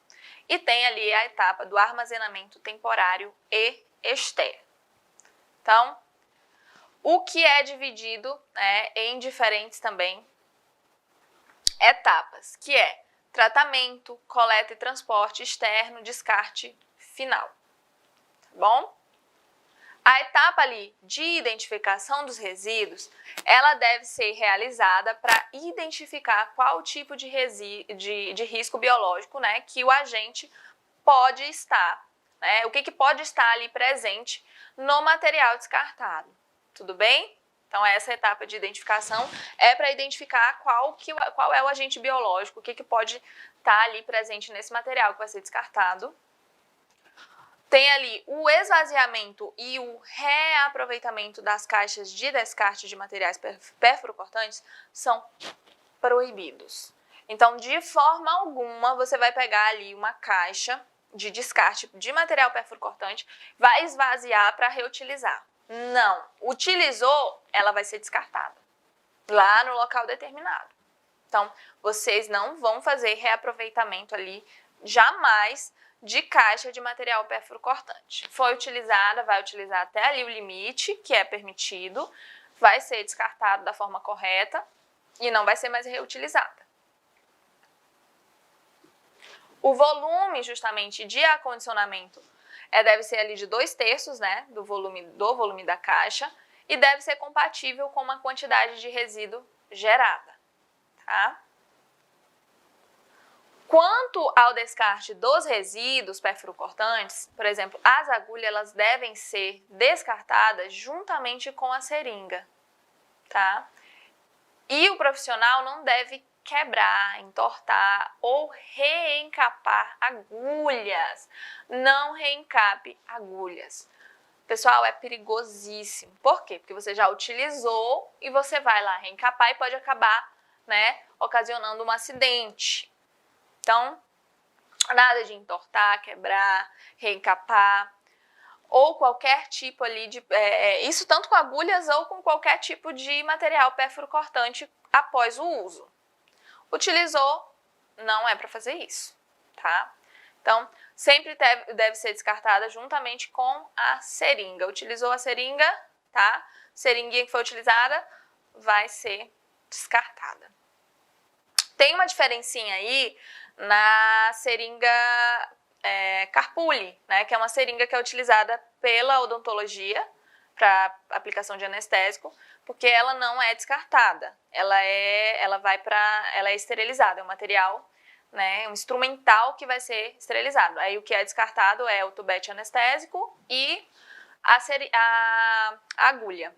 e tem ali a etapa do armazenamento temporário e externo. Então, o que é dividido em diferentes também etapas, que é tratamento, coleta e transporte externo, descarte final, tá bom? A etapa ali de identificação dos resíduos, ela deve ser realizada para identificar qual tipo de risco biológico, né, que o agente pode estar, né, o que pode estar ali presente no material descartado. Tudo bem? Então, essa etapa de identificação é para identificar qual é o agente biológico, o que pode estar ali presente nesse material que vai ser descartado. Tem ali o esvaziamento e o reaproveitamento das caixas de descarte de materiais perfurocortantes são proibidos. Então, de forma alguma, você vai pegar ali uma caixa de descarte de material perfurocortante, vai esvaziar para reutilizar. Não. Utilizou, ela vai ser descartada lá no local determinado. Então, vocês não vão fazer reaproveitamento ali jamais de caixa de material perfurocortante. Foi utilizada, vai utilizar até ali o limite, que é permitido, vai ser descartado da forma correta e não vai ser mais reutilizada. O volume, justamente, de acondicionamento deve ser ali de 2/3, né, do volume da caixa e deve ser compatível com uma quantidade de resíduo gerada, tá? Quanto ao descarte dos resíduos perfurocortantes, por exemplo, as agulhas elas devem ser descartadas juntamente com a seringa, tá? E o profissional não deve quebrar, entortar ou reencapar agulhas. Não reencape agulhas. Pessoal, é perigosíssimo. Por quê? Porque você já utilizou e você vai lá reencapar e pode acabar, né, ocasionando um acidente. Então, nada de entortar, quebrar, reencapar, ou qualquer tipo ali de... isso tanto com agulhas ou com qualquer tipo de material perfurocortante após o uso. Utilizou, não é para fazer isso, tá? Então, sempre deve ser descartada juntamente com a seringa. Utilizou a seringa, tá? Seringuinha que foi utilizada vai ser descartada. Tem uma diferencinha aí na seringa Carpuli, né, que é uma seringa que é utilizada pela odontologia para aplicação de anestésico, porque ela não é descartada, ela é esterilizada, é um material, né, um instrumental que vai ser esterilizado. Aí o que é descartado é o tubete anestésico e a agulha,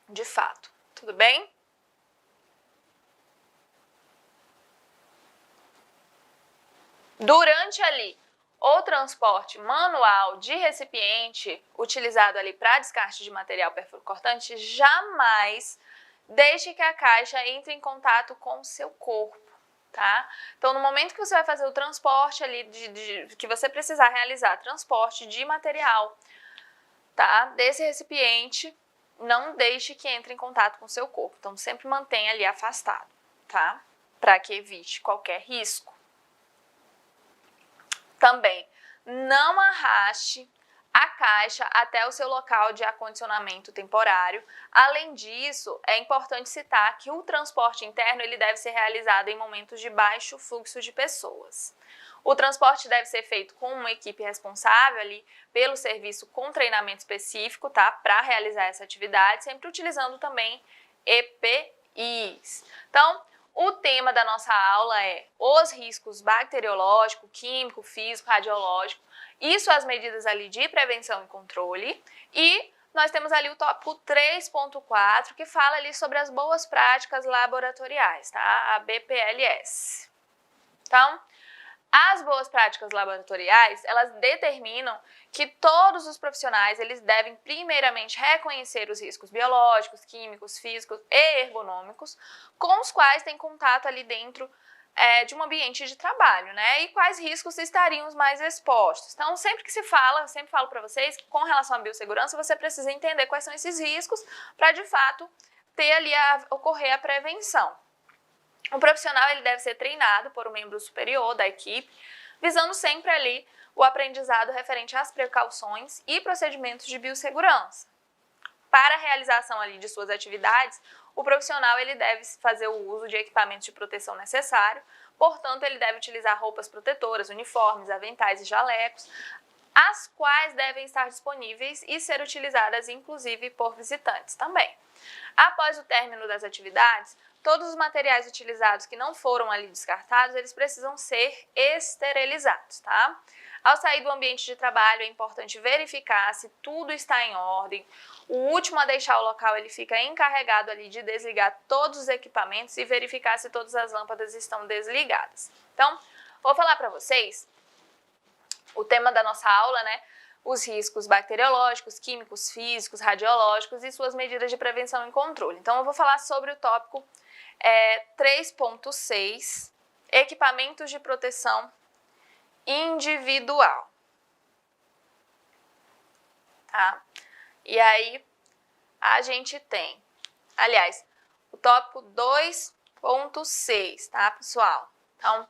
de fato. Tudo bem? Durante ali ou transporte manual de recipiente utilizado ali para descarte de material perfuro-cortante, jamais deixe que a caixa entre em contato com o seu corpo, tá? Então, no momento que você vai fazer o transporte ali, que você precisar realizar transporte de material, tá? Desse recipiente, não deixe que entre em contato com o seu corpo. Então, sempre mantenha ali afastado, tá? Para que evite qualquer risco. Também, não arraste a caixa até o seu local de acondicionamento temporário. Além disso, é importante citar que o transporte interno ele deve ser realizado em momentos de baixo fluxo de pessoas. O transporte deve ser feito com uma equipe responsável ali pelo serviço com treinamento específico, tá? Para realizar essa atividade, sempre utilizando também EPIs. Então, o tema da nossa aula é os riscos bacteriológico, químico, físico, radiológico e suas medidas ali de prevenção e controle. E nós temos ali o tópico 3.4, que fala ali sobre as boas práticas laboratoriais, tá? A BPLS. Então, as boas práticas laboratoriais, elas determinam que todos os profissionais, eles devem primeiramente reconhecer os riscos biológicos, químicos, físicos e ergonômicos com os quais tem contato ali dentro de um ambiente de trabalho, né? E quais riscos estariam os mais expostos. Então, sempre que se fala, sempre falo para vocês que com relação à biossegurança, você precisa entender quais são esses riscos para, de fato, ter ali ocorrer a prevenção. O profissional ele deve ser treinado por um membro superior da equipe, visando sempre ali o aprendizado referente às precauções e procedimentos de biossegurança. Para a realização ali de suas atividades, o profissional ele deve fazer o uso de equipamentos de proteção necessário, portanto, ele deve utilizar roupas protetoras, uniformes, aventais e jalecos, as quais devem estar disponíveis e ser utilizadas inclusive por visitantes também. Após o término das atividades, todos os materiais utilizados que não foram ali descartados, eles precisam ser esterilizados, tá? Ao sair do ambiente de trabalho, é importante verificar se tudo está em ordem. O último a deixar o local, ele fica encarregado ali de desligar todos os equipamentos e verificar se todas as lâmpadas estão desligadas. Então, vou falar para vocês o tema da nossa aula, né? Os riscos bacteriológicos, químicos, físicos, radiológicos e suas medidas de prevenção e controle. Então, eu vou falar sobre o tópico 3.6, equipamentos de proteção individual. Tá? E aí, a gente tem, aliás, o tópico 2.6, tá, pessoal? Então,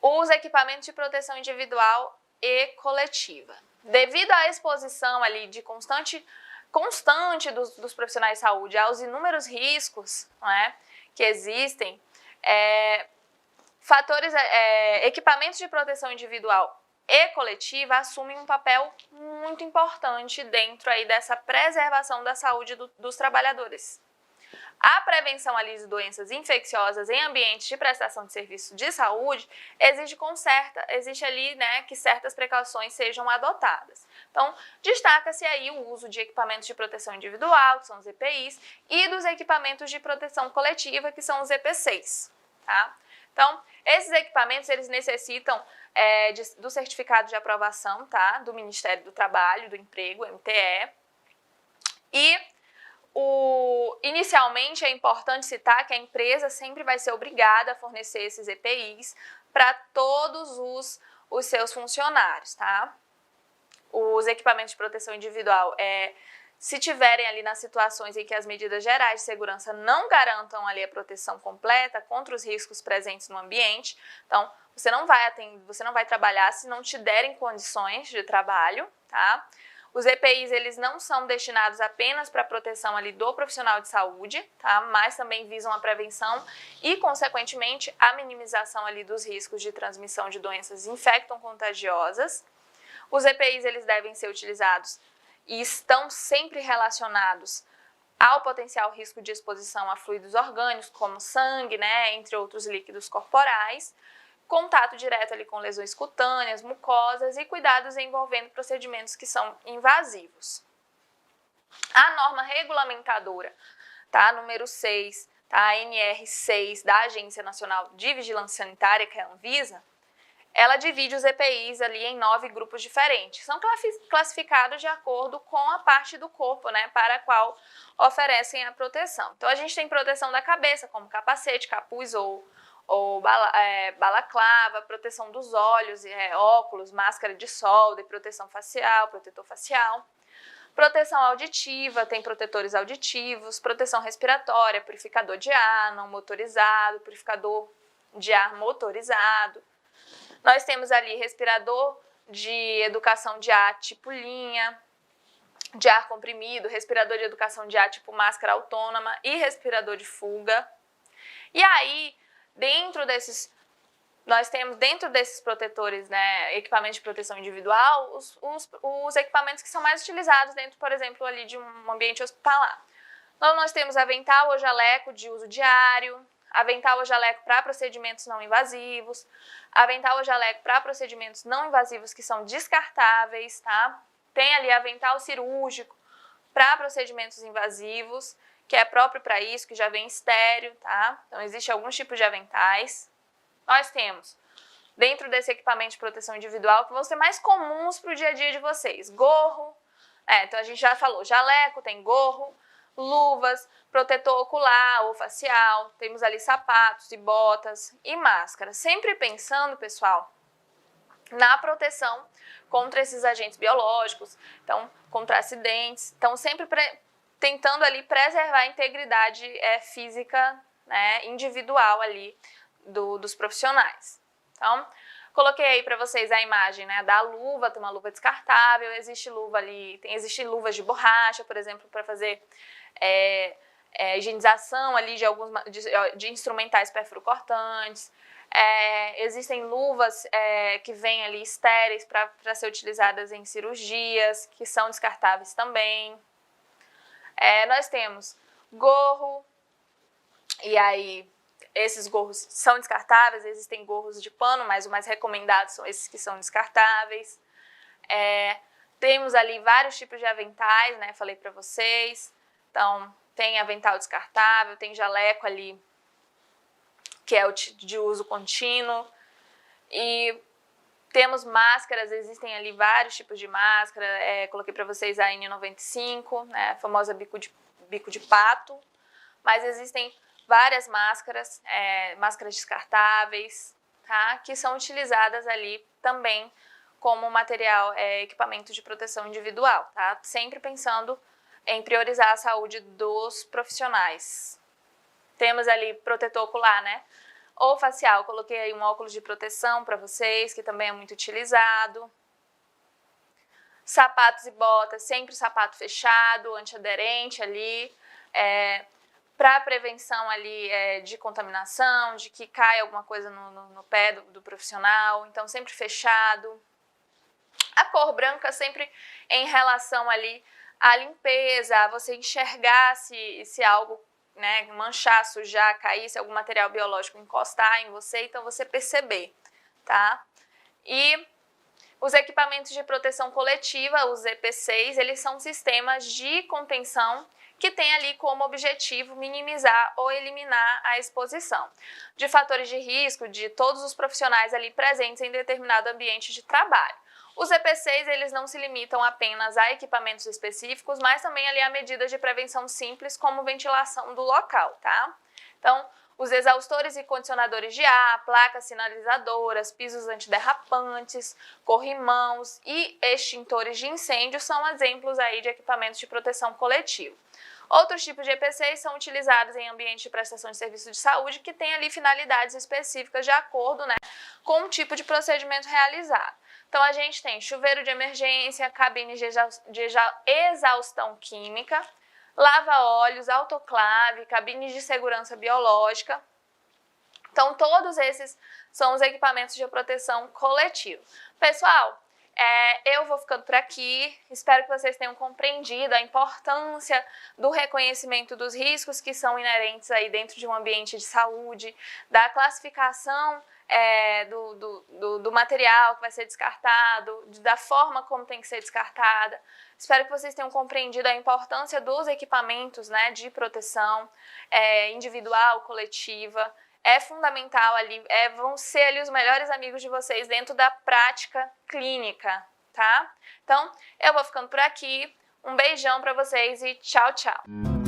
os equipamentos de proteção individual e coletiva. Devido à exposição ali de constante dos profissionais de saúde aos inúmeros riscos, né, que existem, equipamentos de proteção individual e coletiva assumem um papel muito importante dentro aí dessa preservação da saúde dos trabalhadores. A prevenção ali de doenças infecciosas em ambientes de prestação de serviço de saúde existe ali, né, que certas precauções sejam adotadas. Então, destaca-se aí o uso de equipamentos de proteção individual, que são os EPIs, e dos equipamentos de proteção coletiva, que são os EPCs, tá? Então, esses equipamentos, eles necessitam do certificado de aprovação, tá? Do Ministério do Trabalho, do Emprego, MTE, e inicialmente é importante citar que a empresa sempre vai ser obrigada a fornecer esses EPIs para todos os seus funcionários, tá? Os equipamentos de proteção individual, se tiverem ali nas situações em que as medidas gerais de segurança não garantam ali a proteção completa contra os riscos presentes no ambiente, então você não vai trabalhar se não te derem condições de trabalho, tá? Os EPIs, eles não são destinados apenas para a proteção ali do profissional de saúde, tá? Mas também visam a prevenção e, consequentemente, a minimização ali dos riscos de transmissão de doenças infecto-contagiosas. Os EPIs, eles devem ser utilizados e estão sempre relacionados ao potencial risco de exposição a fluidos orgânicos, como sangue, né, entre outros líquidos corporais, contato direto ali com lesões cutâneas, mucosas e cuidados envolvendo procedimentos que são invasivos. A norma regulamentadora, tá, número 6, tá, a NR6 da Agência Nacional de Vigilância Sanitária, que é a Anvisa, ela divide os EPIs ali em 9 grupos diferentes. São classificados de acordo com a parte do corpo, né, para a qual oferecem a proteção. Então, a gente tem proteção da cabeça, como capacete, capuz ou balaclava, proteção dos olhos, óculos, máscara de solda e proteção facial, protetor facial. Proteção auditiva, tem protetores auditivos, proteção respiratória, purificador de ar não motorizado, purificador de ar motorizado. Nós temos ali respirador de educação de ar tipo linha, de ar comprimido, respirador de educação de ar tipo máscara autônoma e respirador de fuga. E aí, nós temos dentro desses protetores, né, equipamentos de proteção individual, os equipamentos que são mais utilizados dentro, por exemplo, ali de um ambiente hospitalar. Então, nós temos avental ou jaleco de uso diário, avental ou jaleco para procedimentos não invasivos, avental ou jaleco para procedimentos não invasivos que são descartáveis, tá? Tem ali avental cirúrgico para procedimentos invasivos, que é próprio para isso, que já vem estéreo, tá? Então, existe alguns tipos de aventais. Nós temos, dentro desse equipamento de proteção individual, que vão ser mais comuns para o dia a dia de vocês. Gorro, então a gente já falou, jaleco, tem gorro, luvas, protetor ocular ou facial, temos ali sapatos e botas e máscara. Sempre pensando, pessoal, na proteção contra esses agentes biológicos, então contra acidentes, então sempre tentando ali preservar a integridade física, né, individual ali dos profissionais. Então, coloquei aí para vocês a imagem, né, da luva, tem uma luva descartável, existe luva ali, existem luvas de borracha, por exemplo, para fazer higienização ali de instrumentais perfuro-cortantes. Existem luvas que vêm ali estéreis para ser utilizadas em cirurgias, que são descartáveis também. Nós temos gorro, e aí esses gorros são descartáveis, existem gorros de pano, mas o mais recomendado são esses que são descartáveis. Temos ali vários tipos de aventais, né, falei para vocês. Então, tem avental descartável, tem jaleco ali, que é o de uso contínuo. E temos máscaras, existem ali vários tipos de máscara. Coloquei para vocês a N95, né, a famosa bico de pato. Mas existem várias máscaras, máscaras descartáveis, tá, que são utilizadas ali também como material, equipamento de proteção individual, tá? Sempre pensando em priorizar a saúde dos profissionais. Temos ali protetor ocular, né? Ou facial, coloquei aí um óculos de proteção para vocês, que também é muito utilizado. Sapatos e botas, sempre sapato fechado, antiaderente ali, para prevenção ali de contaminação, de que caia alguma coisa no pé do profissional, então sempre fechado. A cor branca sempre em relação ali à limpeza, a você enxergar se algo, né, manchar, sujar, cair, se algum material biológico encostar em você, então você perceber, tá? E os equipamentos de proteção coletiva, os EPCs, eles são sistemas de contenção que tem ali como objetivo minimizar ou eliminar a exposição de fatores de risco de todos os profissionais ali presentes em determinado ambiente de trabalho. Os EPCs, eles não se limitam apenas a equipamentos específicos, mas também ali a medidas de prevenção simples, como ventilação do local, tá? Então, os exaustores e condicionadores de ar, placas sinalizadoras, pisos antiderrapantes, corrimãos e extintores de incêndio são exemplos aí de equipamentos de proteção coletiva. Outros tipos de EPCs são utilizados em ambientes de prestação de serviço de saúde que têm ali finalidades específicas de acordo, né, com o tipo de procedimento realizado. Então, a gente tem chuveiro de emergência, cabine de exaustão química, lava-óleos, autoclave, cabines de segurança biológica. Então, todos esses são os equipamentos de proteção coletiva. Pessoal, eu vou ficando por aqui. Espero que vocês tenham compreendido a importância do reconhecimento dos riscos que são inerentes aí dentro de um ambiente de saúde, da classificação do material que vai ser descartado, da forma como tem que ser descartada. Espero que vocês tenham compreendido a importância dos equipamentos, né, de proteção individual, coletiva, é fundamental ali, vão ser ali os melhores amigos de vocês dentro da prática clínica, tá? Então, eu vou ficando por aqui. Um beijão pra vocês e tchau, tchau!